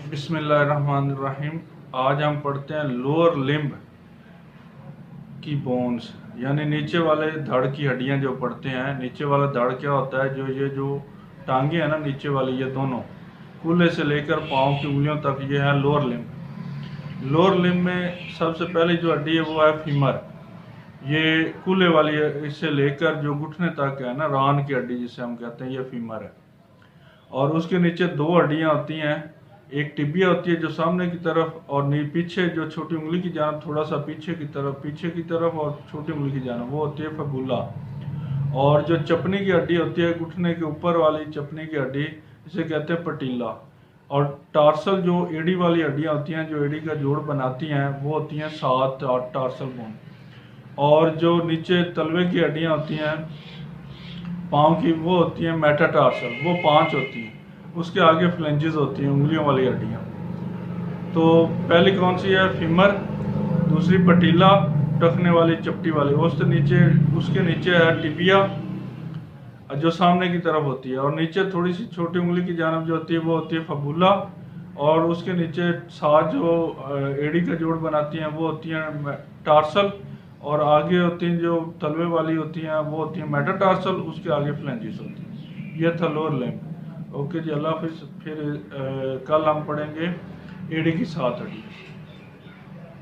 बिस्मिल्लाहिर्रहमानिर्रहीम। आज हम पढ़ते हैं लोअर लिम्ब की बोन्स, यानी नीचे वाले धड़ की हड्डियां जो पढ़ते हैं। नीचे वाला धड़ क्या होता है? ये जो टांगे हैं ना नीचे वाली, ये दोनों कूल्हे से लेकर पाँव की उंगलियों तक, ये है लोअर लिम्ब। लोअर लिम्ब में सबसे पहली जो हड्डी है वो है फीमर। ये कूल्हे वाली है, इससे लेकर जो घुटने तक है ना, रान की हड्डी जिसे हम कहते हैं, ये फीमर है। और उसके नीचे दो हड्डियां होती हैं, एक टिबिया होती है जो सामने की तरफ, और पीछे जो छोटी उंगली की जानब, थोड़ा सा पीछे की तरफ और छोटी उंगली की जानब, वो होती है फबुला। और जो चपनी की हड्डी होती है, घुटने के ऊपर वाली चपनी की हड्डी, इसे कहते हैं पटीला। और टार्सल जो एड़ी वाली हड्डियां होती हैं, जो एड़ी का जोड़ बनाती हैं, वो होती हैं 7-8 टार्सल बोन। और जो नीचे तलवे की हड्डियां होती हैं पाँव की, वो होती हैं मेटाटार्सल, वो 5 होती हैं। उसके आगे फ्लेंजेस होती हैं, उंगलियों वाली हड्डियाँ। तो पहली कौन सी है? फीमर। दूसरी पटीला, टखने वाली चपटी वाली। उसके नीचे है टिबिया जो सामने की तरफ होती है, और नीचे थोड़ी सी छोटी उंगली की जानब जो होती है वो होती है फबुला। और उसके नीचे 7 जो एड़ी का जोड़ बनाती हैं वो होती हैं टार्सल। और आगे होती हैं जो तलवे वाली होती हैं वो होती हैं मेटाटार्सल, उसके आगे फ्लेंजेस होती हैं। यह था लोअर लिम्ब। ओके जी, अल्लाह हाफिज़। फिर कल हम पढ़ेंगे एड़ी की 7 हड्डी।